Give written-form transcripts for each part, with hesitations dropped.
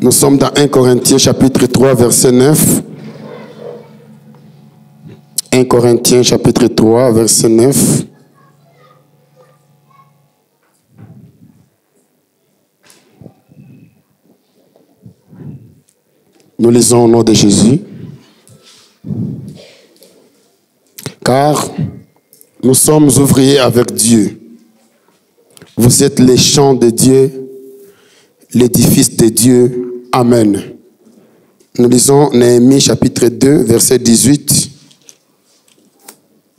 Nous sommes dans 1 Corinthiens chapitre 3 verset 9. 1 Corinthiens chapitre 3 verset 9. Nous lisons au nom de Jésus. Car nous sommes ouvriers avec Dieu. Vous êtes les champs de Dieu, l'édifice de Dieu. Amen. Nous lisons Néhémie chapitre 2, verset 18.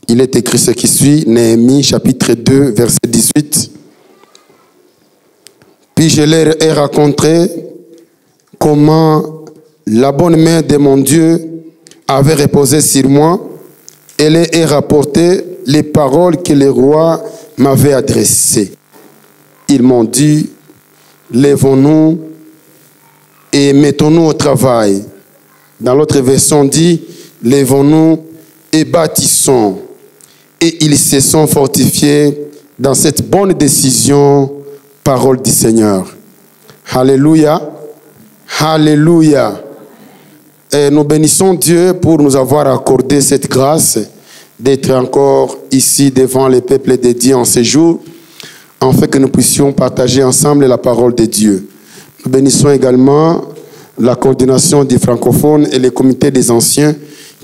Il est écrit ce qui suit, Néhémie chapitre 2, verset 18. Puis je leur ai raconté comment la bonne main de mon Dieu avait reposé sur moi et leur ai rapporté les paroles que le roi m'avait adressées. Ils m'ont dit, lèvons-nous et mettons-nous au travail. Dans l'autre version dit, lèvons-nous et bâtissons. Et ils se sont fortifiés dans cette bonne décision, parole du Seigneur. Alléluia. Alléluia. Et nous bénissons Dieu pour nous avoir accordé cette grâce d'être encore ici devant le peuple de Dieu en ce jour, afin que nous puissions partager ensemble la parole de Dieu. Nous bénissons également la coordination des francophones et le comité des anciens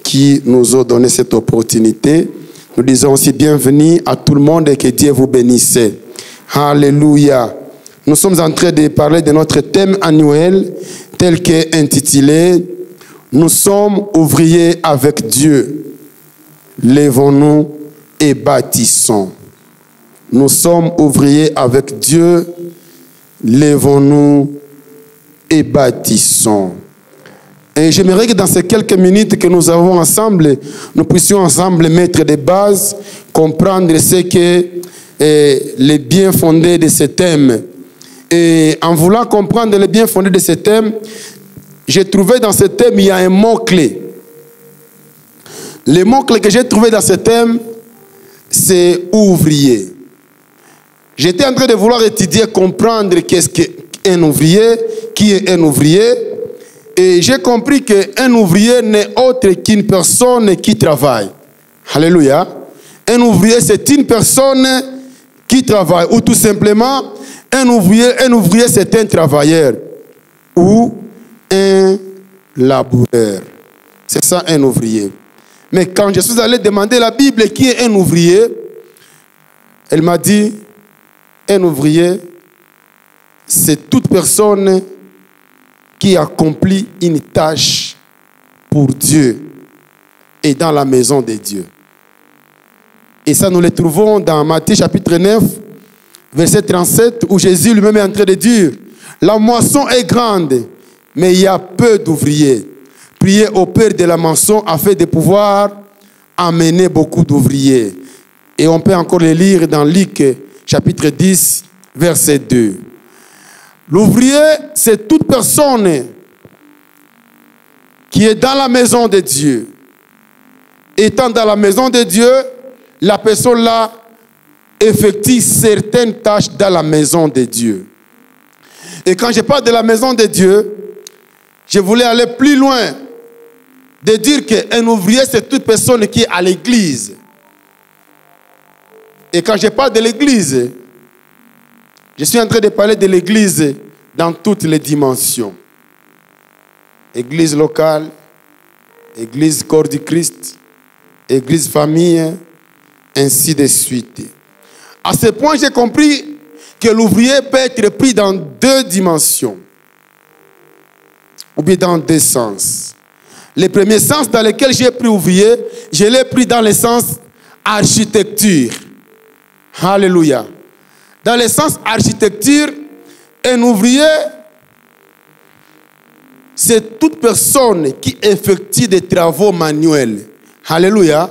qui nous ont donné cette opportunité. Nous disons aussi bienvenue à tout le monde et que Dieu vous bénisse. Alléluia. Nous sommes en train de parler de notre thème annuel tel qu'est intitulé « Nous sommes ouvriers avec Dieu. Lèvons-nous et bâtissons. » Nous sommes ouvriers avec Dieu. Lèvons-nous et bâtissons. Et j'aimerais que dans ces quelques minutes que nous avons ensemble, nous puissions ensemble mettre des bases, comprendre ce que les bien fondés de ce thème. Et en voulant comprendre les bien fondés de ce thème, j'ai trouvé dans ce thème, il y a un mot-clé. Le mot-clé que j'ai trouvé dans ce thème, c'est ouvrier. J'étais en train de vouloir étudier, comprendre qu'est-ce qu'un ouvrier, qui est un ouvrier. Et j'ai compris qu'un ouvrier n'est autre qu'une personne qui travaille. Alléluia. Un ouvrier, c'est une personne qui travaille. Ou tout simplement, un ouvrier, c'est un travailleur. Ou un laboureur. C'est ça un ouvrier. Mais quand je suis allé demander à la Bible qui est un ouvrier, elle m'a dit, un ouvrier, c'est toute personne qui accomplit une tâche pour Dieu et dans la maison de Dieu. Et ça, nous le trouvons dans Matthieu chapitre 9, verset 37, où Jésus lui-même est en train de dire, la moisson est grande, mais il y a peu d'ouvriers. Priez au Père de la moisson afin de pouvoir amener beaucoup d'ouvriers. Et on peut encore le lire dans Luc chapitre 10, verset 2. L'ouvrier, c'est toute personne qui est dans la maison de Dieu. Étant dans la maison de Dieu, la personne-là effectue certaines tâches dans la maison de Dieu. Et quand je parle de la maison de Dieu, je voulais aller plus loin, de dire qu'un ouvrier, c'est toute personne qui est à l'église. Et quand je parle de l'église, je suis en train de parler de l'église dans toutes les dimensions. Église locale, église corps du Christ, église famille, ainsi de suite. À ce point, j'ai compris que l'ouvrier peut être pris dans deux dimensions, ou bien dans deux sens. Le premier sens dans lequel j'ai pris ouvrier, je l'ai pris dans le sens architecture. Alléluia. Dans le sens architecture, un ouvrier, c'est toute personne qui effectue des travaux manuels. Alléluia.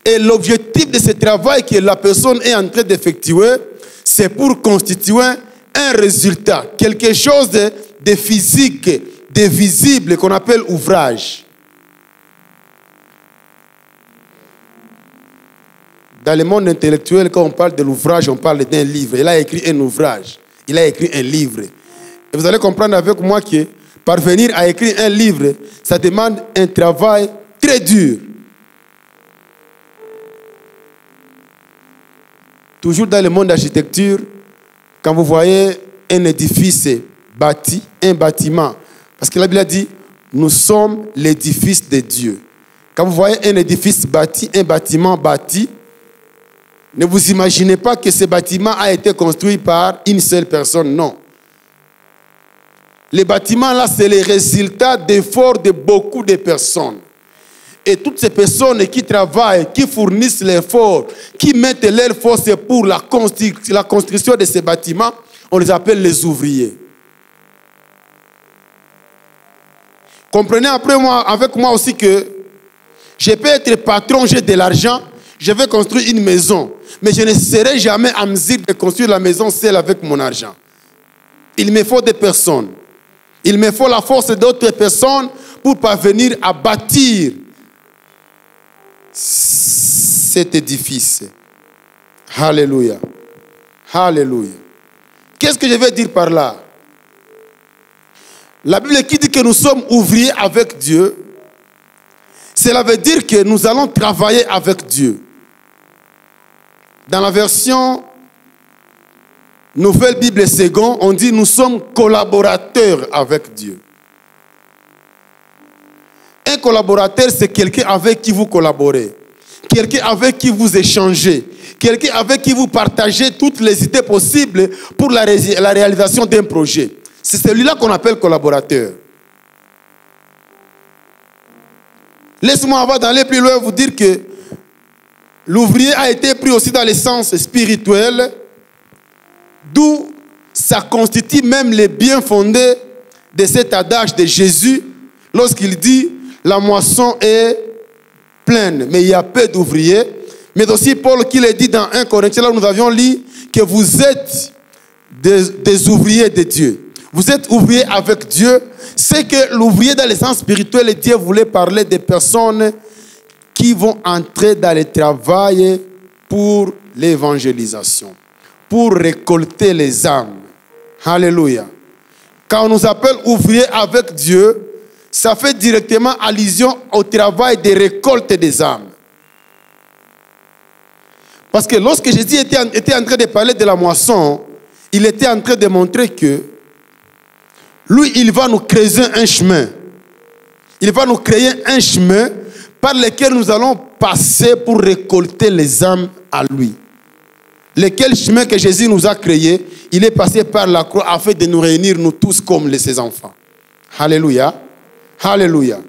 Et l'objectif de ce travail que la personne est en train d'effectuer, c'est pour constituer un résultat, quelque chose de physique, de visible, qu'on appelle ouvrage. Dans le monde intellectuel, quand on parle de l'ouvrage, on parle d'un livre. Il a écrit un ouvrage. Il a écrit un livre. Et vous allez comprendre avec moi que Parvenir à écrire un livre, ça demande un travail très dur. Toujours dans le monde d'architecture, quand vous voyez un édifice bâti, un bâtiment, parce que la Bible a dit, nous sommes l'édifice de Dieu. Quand vous voyez un édifice bâti, un bâtiment bâti, ne vous imaginez pas que ce bâtiment a été construit par une seule personne, non. Les bâtiments là, c'est le résultat d'efforts de beaucoup de personnes. Et toutes ces personnes qui travaillent, qui fournissent l'effort, qui mettent leur force pour la construction de ces bâtiments, on les appelle les ouvriers. Comprenez avec moi aussi que je peux être patron, j'ai de l'argent, je vais construire une maison, mais je ne serai jamais en mesure de construire la maison seule avec mon argent. Il me faut des personnes. Il me faut la force d'autres personnes pour parvenir à bâtir cet édifice. Alléluia. Alléluia. Qu'est-ce que je veux dire par là? La Bible qui dit que nous sommes ouvriers avec Dieu, cela veut dire que nous allons travailler avec Dieu. Dans la version Nouvelle Bible Second, on dit nous sommes collaborateurs avec Dieu. Un collaborateur, c'est quelqu'un avec qui vous collaborez, quelqu'un avec qui vous échangez, quelqu'un avec qui vous partagez toutes les idées possibles pour la réalisation d'un projet. C'est celui-là qu'on appelle collaborateur. Laisse-moi avant d'aller plus loin vous dire que l'ouvrier a été pris aussi dans le sens spirituel, d'où ça constitue même les bien fondés de cet adage de Jésus lorsqu'il dit la moisson est pleine, mais il y a peu d'ouvriers. Mais aussi Paul qui le dit dans 1 Corinthiens, là où nous avions lu que vous êtes des ouvriers de Dieu. Vous êtes ouvriers avec Dieu. C'est que l'ouvrier dans le sens spirituel, Dieu voulait parler des personnes qui vont entrer dans le travail pour l'évangélisation, pour récolter les âmes. Alléluia. Quand on nous appelle ouvriers avec Dieu, ça fait directement allusion au travail de récolte des âmes. Parce que lorsque Jésus était en train de parler de la moisson, il était en train de montrer que lui, il va nous créer un chemin. Il va nous créer un chemin par lequel nous allons passer pour récolter les âmes à lui. Lequel chemin que Jésus nous a créé, il est passé par la croix afin de nous réunir, nous tous, comme ses enfants. Alléluia. Alléluia.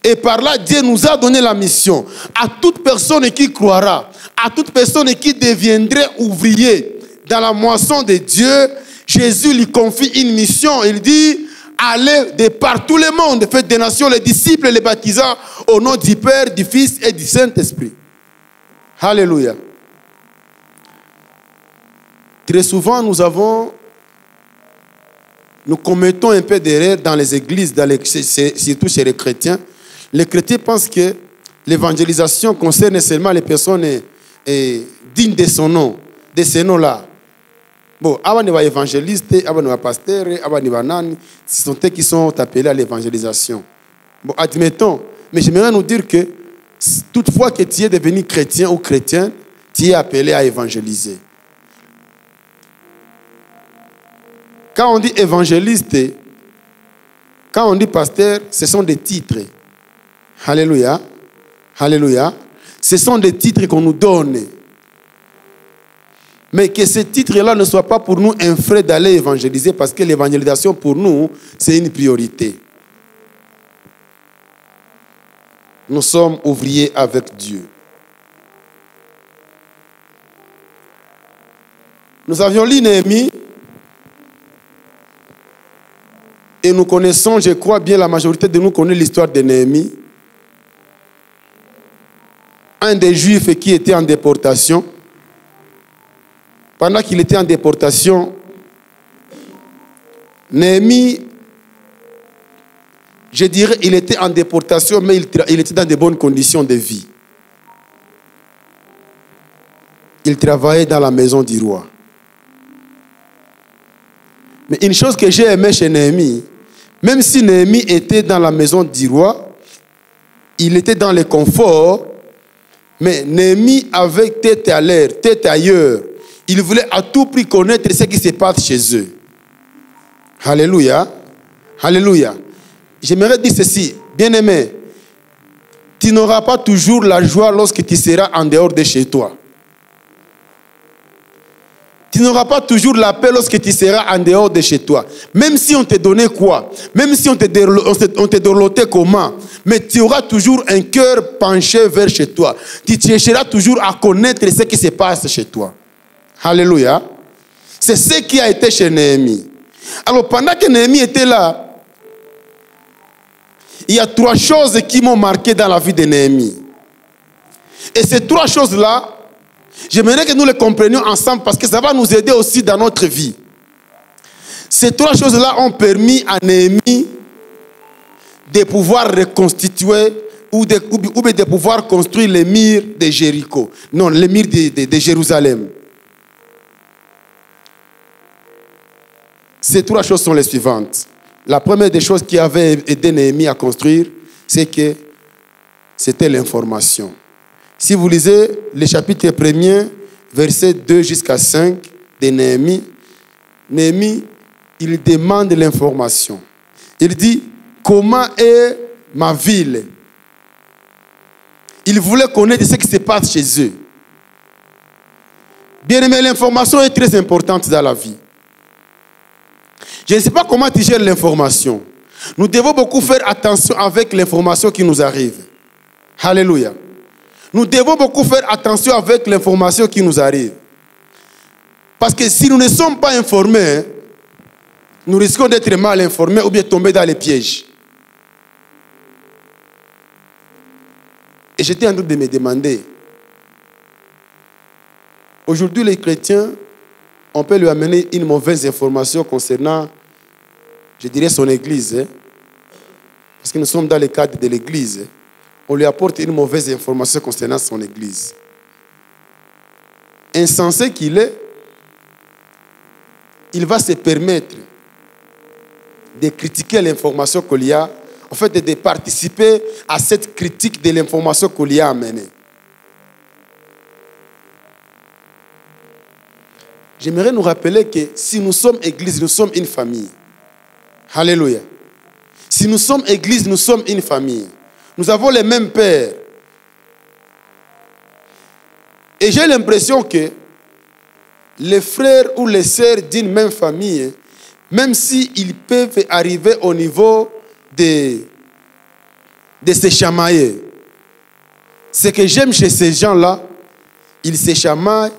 Et par là, Dieu nous a donné la mission. À toute personne qui croira, à toute personne qui deviendrait ouvrier dans la moisson de Dieu, Jésus lui confie une mission. Il dit, allez de par tout le monde, faites des nations les disciples, les baptisants au nom du Père, du Fils et du Saint-Esprit. Alléluia. Très souvent, nous commettons un peu d'erreur dans les églises, surtout chez les chrétiens. Les chrétiens pensent que l'évangélisation concerne seulement les personnes dignes de son nom, de ce nom-là. Bon, avant les évangélistes, avant les pasteurs, avant les nani, ce sont eux qui sont appelés à l'évangélisation. Bon, admettons, mais j'aimerais nous dire que toutefois que tu es devenu chrétien ou chrétienne, tu es appelé à évangéliser. Quand on dit évangéliste, quand on dit pasteur, ce sont des titres. Alléluia. Alléluia. Ce sont des titres qu'on nous donne. Mais que ces titres-là ne soient pas pour nous un frein d'aller évangéliser, parce que l'évangélisation pour nous, c'est une priorité. Nous sommes ouvriers avec Dieu. Nous avions lu Néhémie et nous connaissons, je crois bien, la majorité de nous connaît l'histoire de Néhémie. Un des Juifs qui était en déportation. Pendant qu'il était en déportation, Néhémie, je dirais, il était en déportation, mais il était dans de bonnes conditions de vie. Il travaillait dans la maison du roi. Mais une chose que j'ai aimée chez Néhémie, Même si Néhémie était dans la maison du roi, il était dans le confort, mais Néhémie avait tête à l'air, tête ailleurs. Il voulait à tout prix connaître ce qui se passe chez eux. Alléluia. Alléluia. J'aimerais dire ceci, bien-aimé, tu n'auras pas toujours la joie lorsque tu seras en dehors de chez toi. Tu n'auras pas toujours la paix lorsque tu seras en dehors de chez toi. Même si on te donnait quoi, même si on te dorlotait comment, mais tu auras toujours un cœur penché vers chez toi. Tu chercheras toujours à connaître ce qui se passe chez toi. Alléluia. C'est ce qui a été chez Néhémie. Alors pendant que Néhémie était là, il y a 3 choses qui m'ont marqué dans la vie de Néhémie. Et ces 3 choses-là, j'aimerais que nous les comprenions ensemble parce que ça va nous aider aussi dans notre vie. Ces 3 choses-là ont permis à Néhémie de pouvoir reconstituer ou de pouvoir construire les murs de Jéricho. Non, les murs de Jérusalem. Ces 3 choses sont les suivantes. La première des choses qui avait aidé Néhémie à construire, c'est que c'était l'information. Si vous lisez le chapitre 1er, versets 2 jusqu'à 5 de Néhémie, Néhémie, il demande l'information. Il dit, comment est ma ville? Il voulait connaître ce qui se passe chez eux. Bien aimé, l'information est très importante dans la vie. Je ne sais pas comment tu gères l'information. Nous devons beaucoup faire attention avec l'information qui nous arrive. Alléluia. Nous devons beaucoup faire attention avec l'information qui nous arrive. Parce que si nous ne sommes pas informés, nous risquons d'être mal informés ou bien tomber dans les pièges. Et j'étais en train de me demander, aujourd'hui les chrétiens, on peut lui amener une mauvaise information concernant, je dirais, son église. Parce que nous sommes dans le cadre de l'église. On lui apporte une mauvaise information concernant son église. Insensé qu'il est, il va se permettre de critiquer l'information qu'il y a, en fait de participer à cette critique de l'information qu'il y a amenée. J'aimerais nous rappeler que si nous sommes église, nous sommes une famille. Alléluia. Si nous sommes église, nous sommes une famille. Nous avons les mêmes pères. Et j'ai l'impression que les frères ou les sœurs d'une même famille, même s'ils peuvent arriver au niveau de se chamailler, ce que j'aime chez ces gens-là, ils se chamaillent,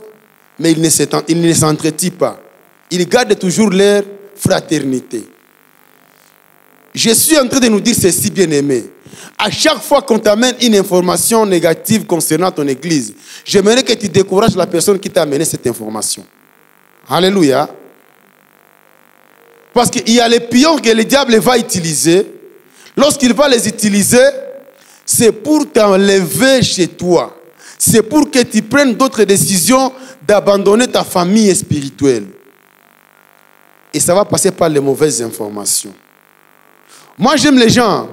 mais ils ne s'entretuent pas. Ils gardent toujours leur fraternité. Je suis en train de nous dire ceci, bien-aimé. À chaque fois qu'on t'amène une information négative concernant ton église, j'aimerais que tu décourages la personne qui t'a amené cette information. Alléluia. Parce qu'il y a les pions que le diable va utiliser. Lorsqu'il va les utiliser, c'est pour t'enlever chez toi. C'est pour que tu prennes d'autres décisions d'abandonner ta famille spirituelle. Et ça va passer par les mauvaises informations. Moi, j'aime les gens.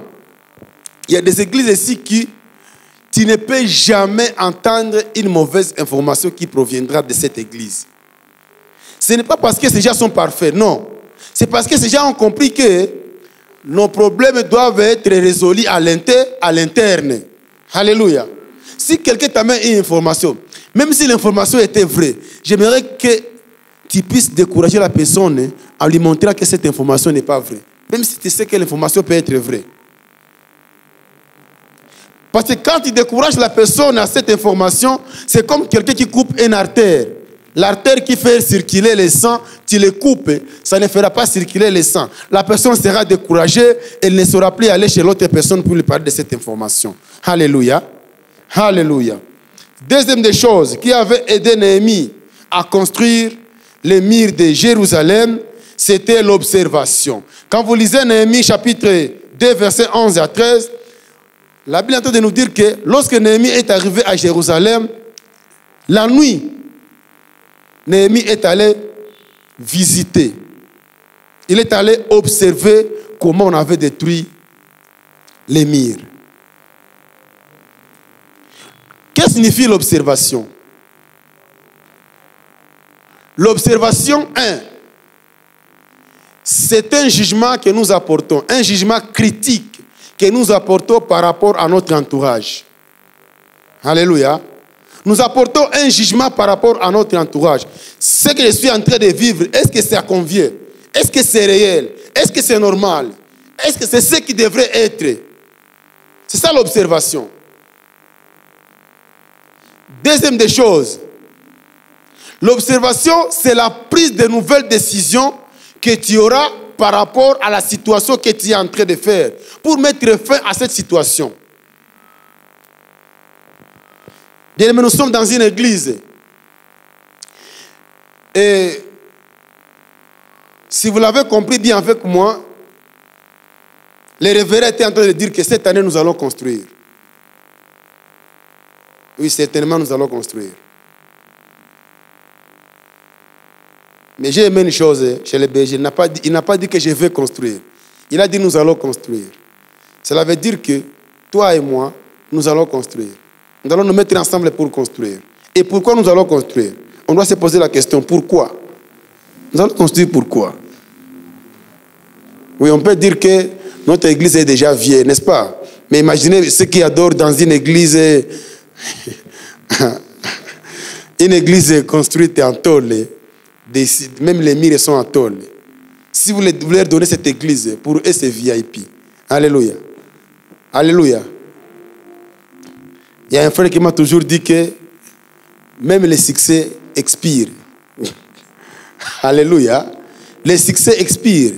Il y a des églises ici qui, tu ne peux jamais entendre une mauvaise information qui proviendra de cette église. Ce n'est pas parce que ces gens sont parfaits, non. C'est parce que ces gens ont compris que nos problèmes doivent être résolus à l'interne. Alléluia. Si quelqu'un t'amène une information, même si l'information était vraie, j'aimerais que tu puisses décourager la personne en lui montrant que cette information n'est pas vraie. Même si tu sais que l'information peut être vraie. Parce que quand tu décourages la personne à cette information, c'est comme quelqu'un qui coupe une artère. L'artère qui fait circuler le sang, tu le coupes, ça ne fera pas circuler le sang. La personne sera découragée, elle ne saura plus aller chez l'autre personne pour lui parler de cette information. Alléluia. Alléluia. Deuxième des choses qui avait aidé Néhémie à construire les murs de Jérusalem, c'était l'observation. Quand vous lisez Néhémie chapitre 2, versets 11 à 13, la Bible est en train de nous dire que lorsque Néhémie est arrivé à Jérusalem, la nuit, Néhémie est allé visiter. Il est allé observer comment on avait détruit les murs. Que signifie l'observation? L'observation, c'est un jugement que nous apportons, un jugement critique que nous apportons par rapport à notre entourage. Alléluia. Nous apportons un jugement par rapport à notre entourage. Ce que je suis en train de vivre, est-ce que ça convient? Est-ce que c'est réel? Est-ce que c'est normal? Est-ce que c'est ce qui devrait être? C'est ça l'observation. Deuxième des choses, l'observation, c'est la prise de nouvelles décisions que tu auras par rapport à la situation que tu es en train de faire pour mettre fin à cette situation. Nous sommes dans une église. Et si vous l'avez compris bien avec moi, les révérends étaient en train de dire que cette année, nous allons construire. Oui, certainement, nous allons construire. Mais j'ai aimé une chose chez les bergers. Il n'a pas dit que je vais construire. Il a dit nous allons construire. Cela veut dire que toi et moi, nous allons construire. Nous allons nous mettre ensemble pour construire. Et pourquoi nous allons construire? On doit se poser la question, pourquoi? Nous allons construire pourquoi? Oui, on peut dire que notre église est déjà vieille, n'est-ce pas? Mais imaginez ceux qui adorent dans une église construite en tôle. Même les murs sont en tôle. Si vous leur donnez cette église, pour eux c'est VIP. Alléluia. Alléluia. Il y a un frère qui m'a toujours dit que même les succès expirent. Alléluia. Les succès expirent.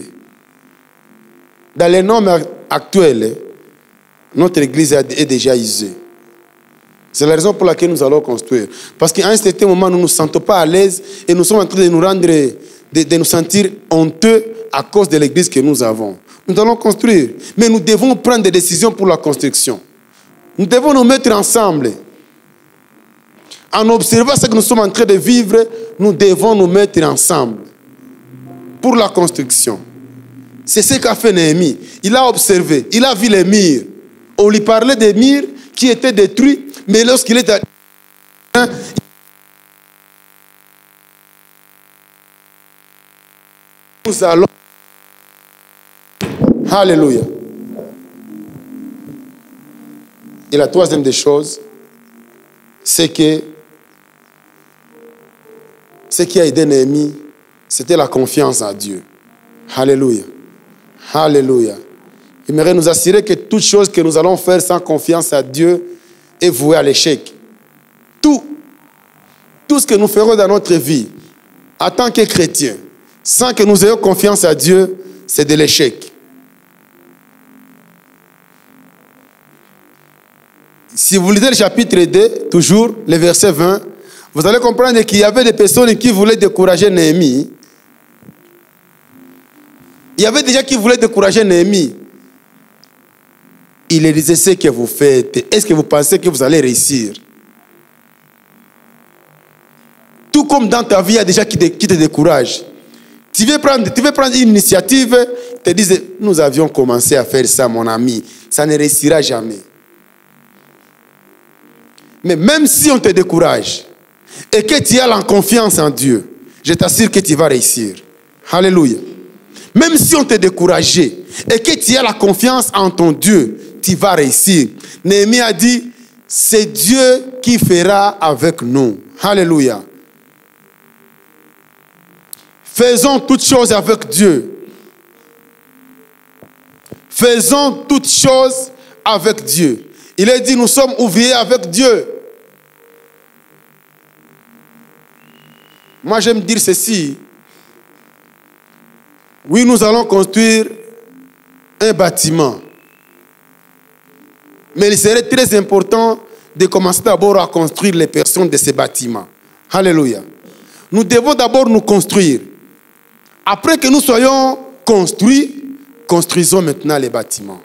Dans les normes actuelles, notre église est déjà usée. C'est la raison pour laquelle nous allons construire. Parce qu'à un certain moment, nous ne nous sentons pas à l'aise et nous sommes en train de nous rendre, de nous sentir honteux à cause de l'église que nous avons. Nous allons construire. Mais nous devons prendre des décisions pour la construction. Nous devons nous mettre ensemble. En observant ce que nous sommes en train de vivre, nous devons nous mettre ensemble pour la construction. C'est ce qu'a fait Néhémie. Il a observé, il a vu les murs. On lui parlait des murs qui étaient détruits, mais lorsqu'il est allé, nous allons. Alléluia. Et la troisième des choses, c'est que ce qui a aidé Néhémie, c'était la confiance en Dieu. Alléluia. Alléluia. J'aimerais nous assurer que toute chose que nous allons faire sans confiance à Dieu est vouée à l'échec. Tout ce que nous ferons dans notre vie, en tant que chrétiens, sans que nous ayons confiance à Dieu, c'est de l'échec. Si vous lisez le chapitre 2, toujours, le verset 20, vous allez comprendre qu'il y avait des personnes qui voulaient décourager Néhémie. Il y avait des gens qui voulaient décourager Néhémie. Il disait ce que vous faites. Est-ce que vous pensez que vous allez réussir? Tout comme dans ta vie, il y a des gens qui te découragent. Tu veux prendre une initiative, te disent, nous avions commencé à faire ça, mon ami. Ça ne réussira jamais. Mais même si on te décourage et que tu as la confiance en Dieu, je t'assure que tu vas réussir. Alléluia. Même si on te décourageait et que tu as la confiance en ton Dieu, tu vas réussir. Néhémie a dit, c'est Dieu qui fera avec nous. Alléluia. Faisons toutes choses avec Dieu. Faisons toutes choses avec Dieu. Il a dit, nous sommes ouvriers avec Dieu. Moi, j'aime dire ceci. Oui, nous allons construire un bâtiment. Mais il serait très important de commencer d'abord à construire les personnes de ces bâtiments. Alléluia. Nous devons d'abord nous construire. Après que nous soyons construits, construisons maintenant les bâtiments.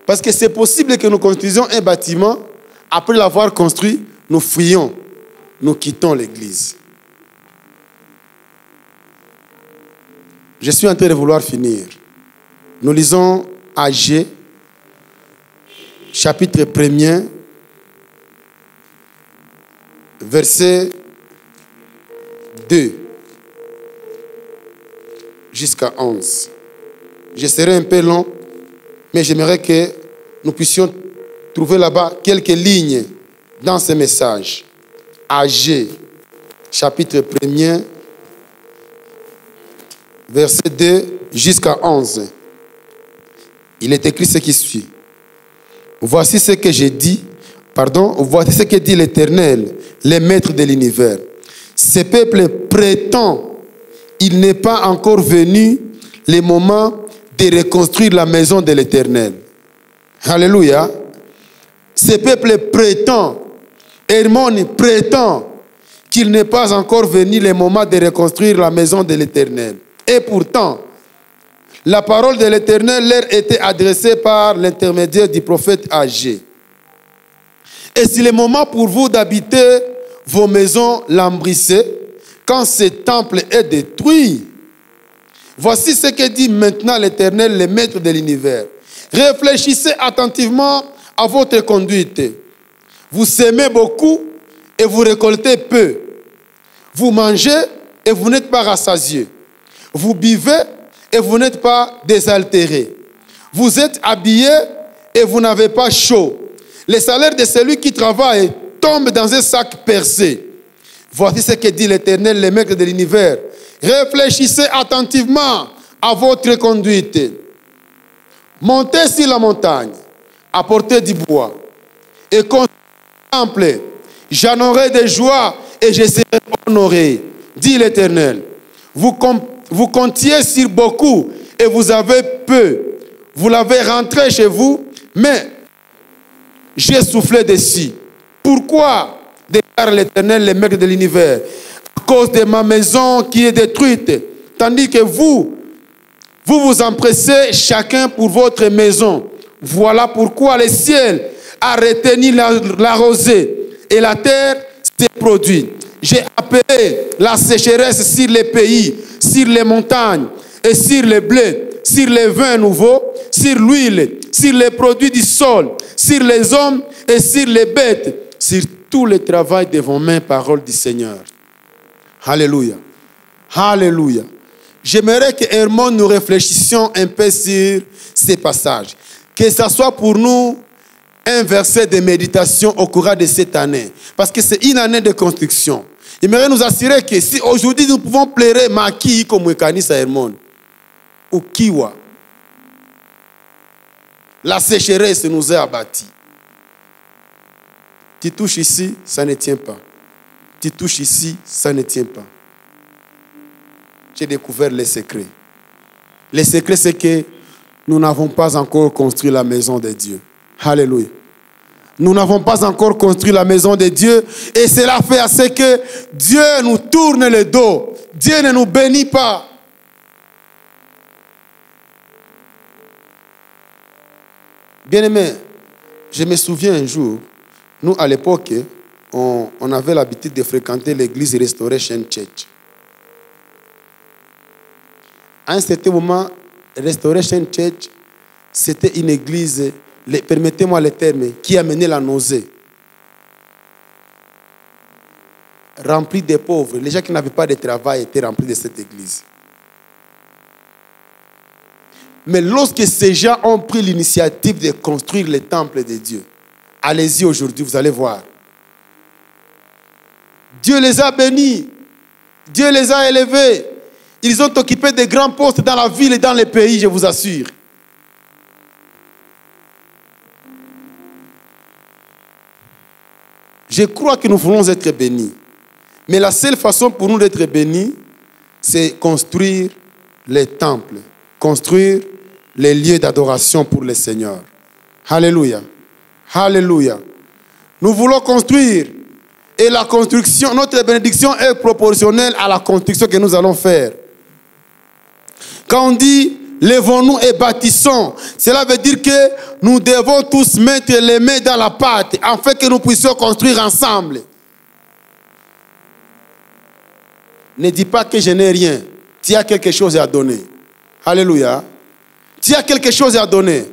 Parce que c'est possible que nous construisions un bâtiment, après l'avoir construit, nous fuyons, nous quittons l'église. Je suis en train de vouloir finir. Nous lisons Agé, chapitre 1er, verset 2 jusqu'à 11. Je serai un peu long, mais j'aimerais que nous puissions trouver là-bas quelques lignes dans ce message. Agé, chapitre 1er, verset 2 jusqu'à 11. Il est écrit ce qui suit. Voici ce que j'ai dit, voici ce que dit l'Éternel, le maître de l'univers. Ce peuple prétend, il n'est pas encore venu le moment de reconstruire la maison de l'Éternel. Alléluia. Ce peuple prétend, Hermon prétend qu'il n'est pas encore venu le moment de reconstruire la maison de l'Éternel. Et pourtant, la parole de l'Éternel leur était adressée par l'intermédiaire du prophète Agé. Et si le moment pour vous d'habiter vos maisons lambrissées, quand ce temple est détruit, voici ce que dit maintenant l'Éternel, le maître de l'univers. Réfléchissez attentivement à votre conduite. Vous semez beaucoup et vous récoltez peu. Vous mangez et vous n'êtes pas rassasiés. Vous buvez et vous n'êtes pas désaltérés. Vous êtes habillés et vous n'avez pas chaud. Le salaire de celui qui travaille tombe dans un sac percé. Voici ce que dit l'Éternel, le maître de l'univers. Réfléchissez attentivement à votre conduite. Montez sur la montagne, apportez du bois et construisez un temple. J'en aurai de joie et je serai honoré, dit l'Éternel. Vous comptiez sur beaucoup et vous avez peu. Vous l'avez rentré chez vous, mais j'ai soufflé dessus. Pourquoi, déclare l'Éternel, le maître de l'univers? À cause de ma maison qui est détruite, tandis que vous vous empressez chacun pour votre maison. Voilà pourquoi le ciel a retenu la rosée et la terre s'est produite. J'ai appelé la sécheresse sur les pays, sur les montagnes et sur les blés, sur les vins nouveaux, sur l'huile, sur les produits du sol, sur les hommes et sur les bêtes, sur tout le travail de vos mains, parole du Seigneur. Alléluia. Alléluia. J'aimerais que Hermon nous réfléchissions un peu sur ces passages. Que ce soit pour nous un verset de méditation au cours de cette année. Parce que c'est une année de construction. J'aimerais nous assurer que si aujourd'hui nous pouvons pleurer Maki comme Kanisa Hermon ou Kiwa, la sécheresse nous a abattus. Tu touches ici, ça ne tient pas. Tu touches ici, ça ne tient pas. J'ai découvert les secrets. Le secret, c'est que nous n'avons pas encore construit la maison de Dieu. Alléluia. Nous n'avons pas encore construit la maison de Dieu. Et cela fait à ce que Dieu nous tourne le dos. Dieu ne nous bénit pas. Bien-aimés, je me souviens un jour, nous à l'époque, on avait l'habitude de fréquenter l'église Restoration Church. À un certain moment, Restoration Church, c'était une église, permettez-moi le terme, qui amenait la nausée. Remplie de pauvres. Les gens qui n'avaient pas de travail étaient remplis de cette église. Mais lorsque ces gens ont pris l'initiative de construire le temple de Dieu, allez-y aujourd'hui, vous allez voir. Dieu les a bénis. Dieu les a élevés. Ils ont occupé de grands postes dans la ville et dans les pays, je vous assure. Je crois que nous voulons être bénis. Mais la seule façon pour nous d'être bénis, c'est construire les temples, construire les lieux d'adoration pour le Seigneur. Alléluia. Alléluia. Nous voulons construire. Et la construction, notre bénédiction est proportionnelle à la construction que nous allons faire. Quand on dit lèvons-nous et bâtissons, cela veut dire que nous devons tous mettre les mains dans la pâte afin que nous puissions construire ensemble. Ne dis pas que je n'ai rien. Tu as quelque chose à donner. Alléluia. Tu as quelque chose à donner.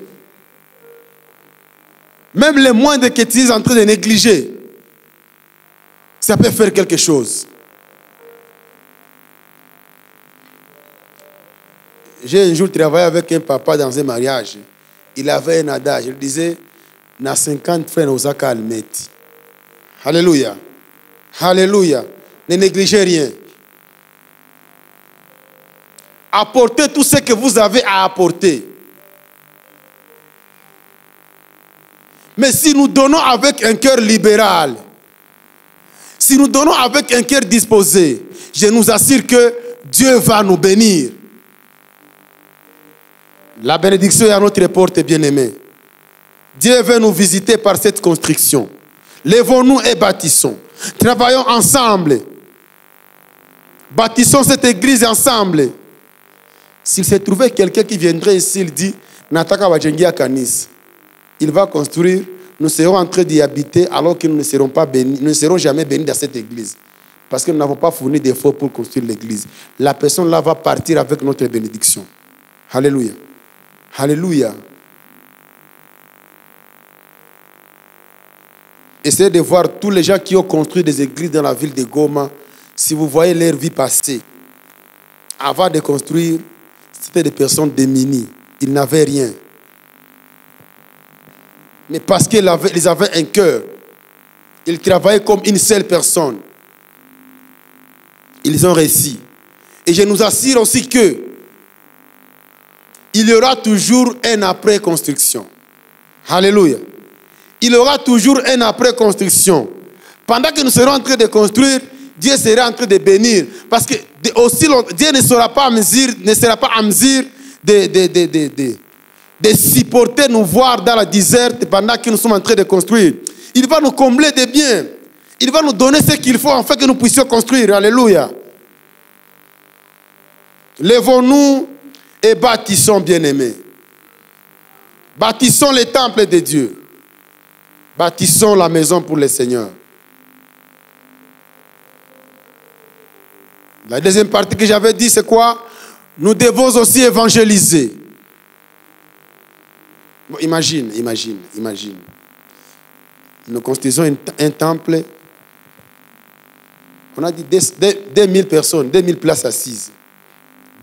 Même les moindres que tu es en train de négliger, ça peut faire quelque chose. J'ai un jour travaillé avec un papa dans un mariage. Il avait un adage. Il disait, na 50 frères aux akalmeti. Alléluia. Alléluia. Ne négligez rien. Apportez tout ce que vous avez à apporter. Mais si nous donnons avec un cœur libéral, si nous donnons avec un cœur disposé, je nous assure que Dieu va nous bénir. La bénédiction est à notre porte, bien-aimés. Dieu veut nous visiter par cette construction. Lèvons-nous et bâtissons. Travaillons ensemble. Bâtissons cette église ensemble. S'il se trouvait quelqu'un qui viendrait ici, il dit, Nataka Wajengia Kanis, il va construire, nous serons en train d'y habiter alors que nous ne serons pas bénis, nous ne serons jamais bénis dans cette église. Parce que nous n'avons pas fourni d'efforts pour construire l'église. La personne là va partir avec notre bénédiction. Alléluia. Alléluia. Essayez de voir tous les gens qui ont construit des églises dans la ville de Goma. Si vous voyez leur vie passer, avant de construire, c'était des personnes démunies. Ils n'avaient rien. Mais parce qu'ils avaient un cœur, ils travaillaient comme une seule personne. Ils ont réussi. Et je nous assure aussi que il y aura toujours un après-construction. Alléluia. Il y aura toujours un après-construction. Pendant que nous serons en train de construire, Dieu sera en train de bénir. Parce que aussi Dieu ne sera pas à mesure de supporter nous voir dans la déserte pendant que nous sommes en train de construire. Il va nous combler de biens. Il va nous donner ce qu'il faut afin que nous puissions construire. Alléluia. Lèvons-nous et bâtissons, bien-aimés. Bâtissons les temples de Dieu. Bâtissons la maison pour le Seigneur. La deuxième partie que j'avais dit, c'est quoi? Nous devons aussi évangéliser. Bon, imagine. Nous construisons un temple. On a dit 2000 personnes, 2000 places assises.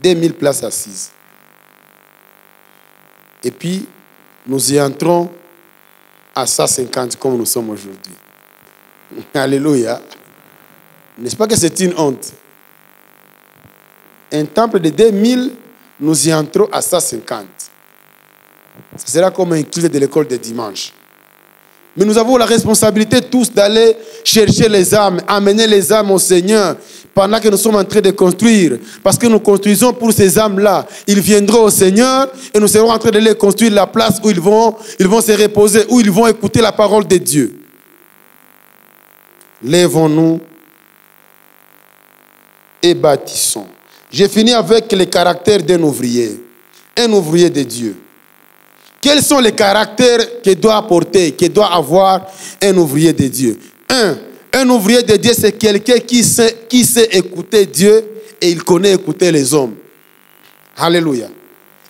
2000 places assises. Et puis, nous y entrons à 150 comme nous sommes aujourd'hui. Alléluia. N'est-ce pas que c'est une honte? Un temple de 2000, nous y entrons à 150. Ce sera comme un culte de l'école de dimanche. Mais nous avons la responsabilité tous d'aller chercher les âmes, amener les âmes au Seigneur pendant que nous sommes en train de construire. Parce que nous construisons pour ces âmes-là. Ils viendront au Seigneur et nous serons en train de les construire la place où ils vont se reposer, où ils vont écouter la parole de Dieu. Lèvons-nous et bâtissons. J'ai fini avec les caractères d'un ouvrier. Un ouvrier de Dieu. Quels sont les caractères que doit apporter, que doit avoir un ouvrier de Dieu? Un ouvrier de Dieu, c'est quelqu'un qui sait écouter Dieu et il connaît écouter les hommes. Alléluia.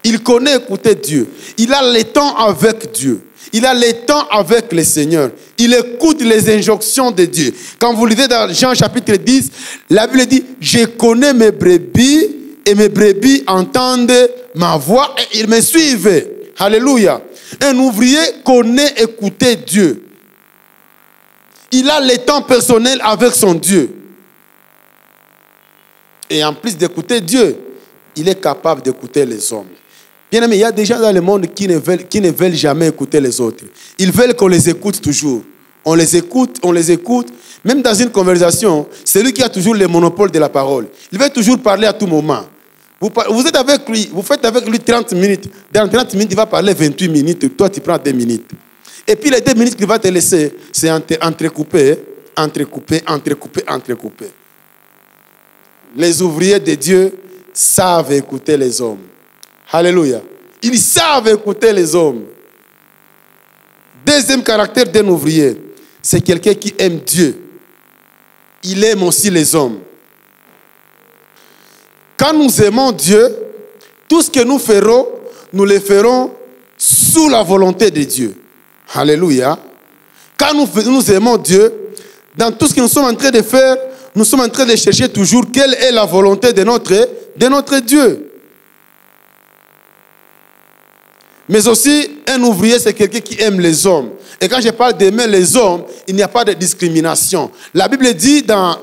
Il connaît écouter Dieu. Il a le temps avec Dieu. Il a le temps avec le Seigneur. Il écoute les injonctions de Dieu. Quand vous lisez dans Jean chapitre 10, la Bible dit, je connais mes brebis et mes brebis entendent ma voix et ils me suivent. Alléluia. Un ouvrier connaît écouter Dieu. Il a le temps personnel avec son Dieu. Et en plus d'écouter Dieu, il est capable d'écouter les hommes. Bien aimé, il y a des gens dans le monde qui ne veulent jamais écouter les autres. Ils veulent qu'on les écoute toujours. On les écoute. Même dans une conversation, c'est lui qui a toujours le monopole de la parole. Il veut toujours parler à tout moment. Vous êtes avec lui, vous faites avec lui 30 minutes. Dans 30 minutes, il va parler 28 minutes. Toi, tu prends 2 minutes. Et puis les 2 minutes qu'il va te laisser, c'est entrecoupé. Les ouvriers de Dieu savent écouter les hommes. Alléluia. Ils savent écouter les hommes. Deuxième caractère d'un ouvrier, c'est quelqu'un qui aime Dieu. Il aime aussi les hommes. Quand nous aimons Dieu, tout ce que nous ferons, nous le ferons sous la volonté de Dieu. Alléluia. Quand nous aimons Dieu, dans tout ce que nous sommes en train de faire, nous sommes en train de chercher toujours quelle est la volonté de notre Dieu. Mais aussi, un ouvrier, c'est quelqu'un qui aime les hommes. Et quand je parle d'aimer les hommes, il n'y a pas de discrimination. La Bible dit dans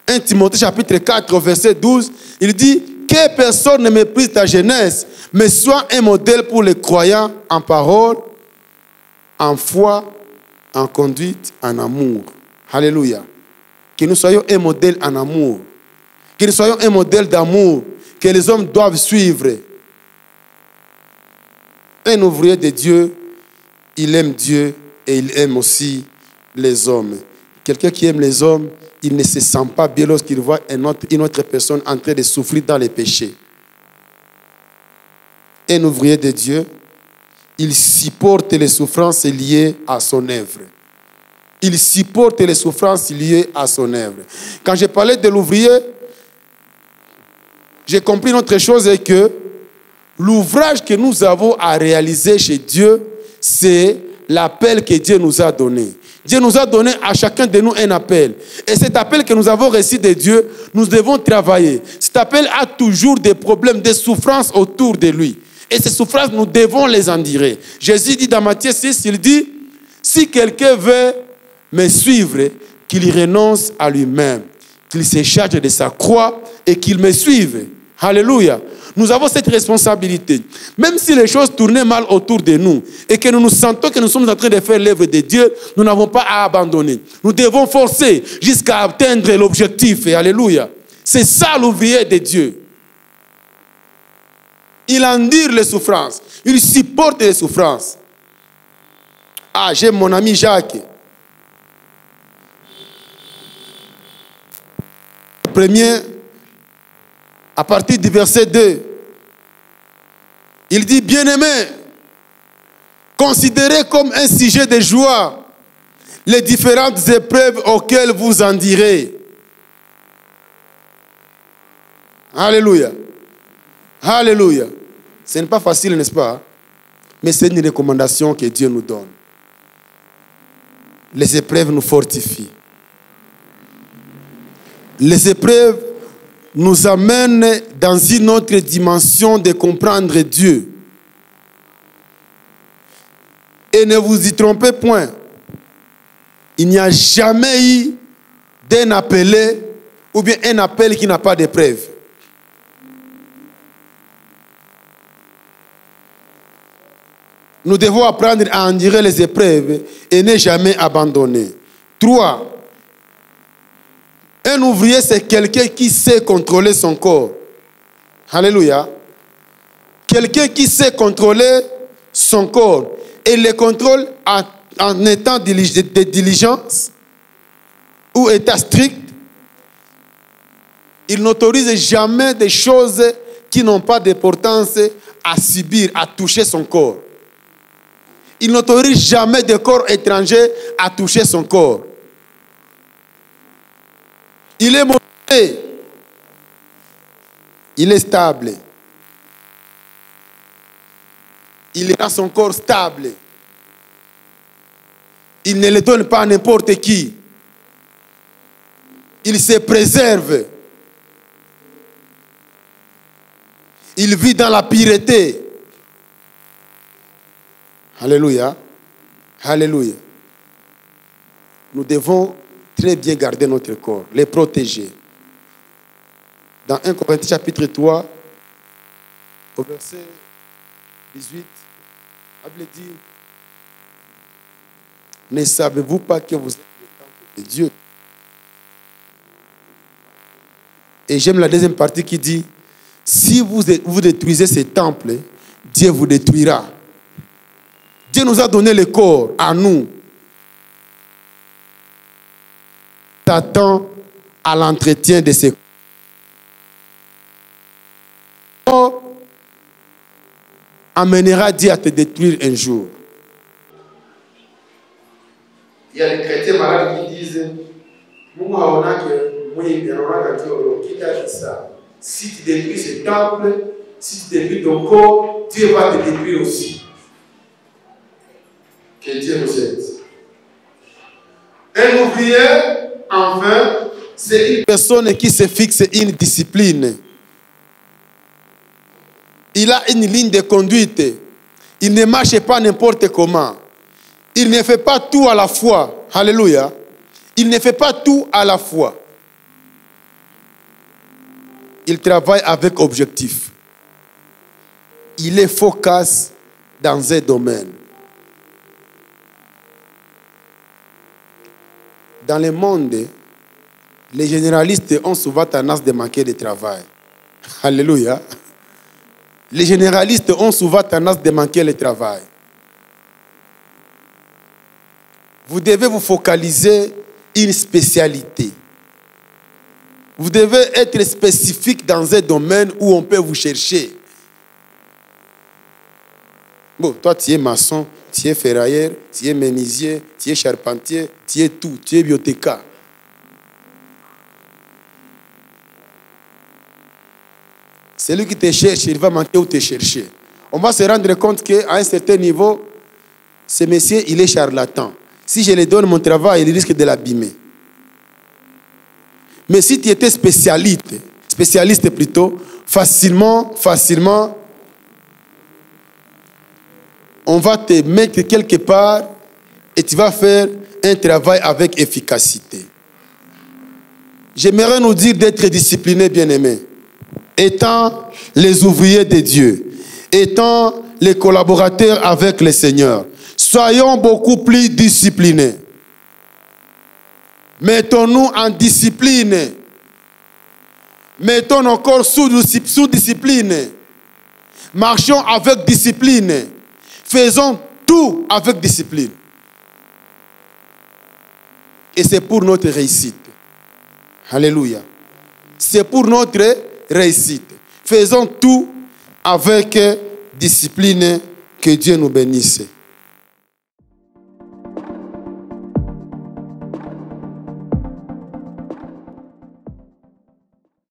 1 Timothée chapitre 4, verset 12, il dit que personne ne méprise ta jeunesse, mais sois un modèle pour les croyants en parole, en foi, en conduite, en amour. Alléluia. Que nous soyons un modèle en amour. Que nous soyons un modèle d'amour que les hommes doivent suivre. Un ouvrier de Dieu, il aime Dieu et il aime aussi les hommes. Quelqu'un qui aime les hommes, il ne se sent pas bien lorsqu'il voit une autre personne en train de souffrir dans les péchés. Un ouvrier de Dieu, il supporte les souffrances liées à son œuvre. Il supporte les souffrances liées à son œuvre. Quand j'ai parlé de l'ouvrier, j'ai compris une autre chose, est que l'ouvrage que nous avons à réaliser chez Dieu, c'est l'appel que Dieu nous a donné. Dieu nous a donné à chacun de nous un appel. Et cet appel que nous avons reçu de Dieu, nous devons travailler. Cet appel a toujours des problèmes, des souffrances autour de lui. Et ces souffrances, nous devons les endurer. Jésus dit dans Matthieu 6, il dit, si quelqu'un veut me suivre, qu'il renonce à lui-même, qu'il se charge de sa croix et qu'il me suive. Alléluia. Nous avons cette responsabilité. Même si les choses tournaient mal autour de nous et que nous nous sentons que nous sommes en train de faire l'œuvre de Dieu, nous n'avons pas à abandonner. Nous devons forcer jusqu'à atteindre l'objectif. Et alléluia. C'est ça l'ouvrier de Dieu. Il endure les souffrances. Il supporte les souffrances. Ah, j'aime mon ami Jacques. Premier, à partir du verset 2, il dit, bien-aimés, considérez comme un sujet de joie les différentes épreuves auxquelles vous en direz. Alléluia. Alléluia. Ce n'est pas facile, n'est-ce pas? Mais c'est une recommandation que Dieu nous donne. Les épreuves nous fortifient. Les épreuves nous amènent dans une autre dimension de comprendre Dieu. Et ne vous y trompez point. Il n'y a jamais eu d'un appelé ou bien un appel qui n'a pas d'épreuve. Nous devons apprendre à endurer les épreuves et ne jamais abandonner. 3. Un ouvrier, c'est quelqu'un qui sait contrôler son corps. Alléluia. Quelqu'un qui sait contrôler son corps. Et le contrôle en étant de diligence ou état strict. Il n'autorise jamais des choses qui n'ont pas d'importance à subir, à toucher son corps. Il n'autorise jamais de corps étrangers à toucher son corps. Il est motivé. Il est stable. Il rend son corps stable. Il ne le donne pas à n'importe qui. Il se préserve. Il vit dans la pureté. Alléluia. Alléluia. Nous devons très bien garder notre corps, les protéger. Dans 1 Corinthiens chapitre 3, au verset 18, la Bible dit, ne savez-vous pas que vous êtes le temple de Dieu? Et j'aime la deuxième partie qui dit, si vous détruisez ces temples, Dieu vous détruira. Dieu nous a donné le corps à nous. T'attends à l'entretien de ces corps. Amènera Dieu à te détruire un jour. Il y a des chrétiens malades qui disent Si tu détruis ce temple, si tu détruis ton corps, Dieu va te détruire aussi. Que Dieu nous aide. Un ouvrier, enfin, c'est une personne qui se fixe une discipline. Il a une ligne de conduite. Il ne marche pas n'importe comment. Il ne fait pas tout à la fois. Alléluia. Il ne fait pas tout à la fois. Il travaille avec objectif. Il est focus dans un domaine. Dans le monde, les généralistes ont souvent tendance de manquer de travail. Alléluia. Les généralistes ont souvent tendance de manquer le travail. Vous devez vous focaliser une spécialité. Vous devez être spécifique dans un domaine où on peut vous chercher. Bon, toi tu es maçon, tu es ferrailleur, tu es menuisier, tu es charpentier, tu es tout, tu es bibliothécaire. Celui qui te cherche, il va manquer où te chercher. On va se rendre compte qu'à un certain niveau, ce monsieur, il est charlatan. Si je lui donne mon travail, il risque de l'abîmer. Mais si tu étais spécialiste plutôt, facilement, on va te mettre quelque part et tu vas faire un travail avec efficacité. J'aimerais nous dire d'être disciplinés, bien-aimés. Étant les ouvriers de Dieu, étant les collaborateurs avec le Seigneur, soyons beaucoup plus disciplinés. Mettons-nous en discipline. Mettons nos corps sous discipline. Marchons avec discipline. Faisons tout avec discipline. Et c'est pour notre réussite. Alléluia. C'est pour notre réussite. Faisons tout avec discipline. Que Dieu nous bénisse.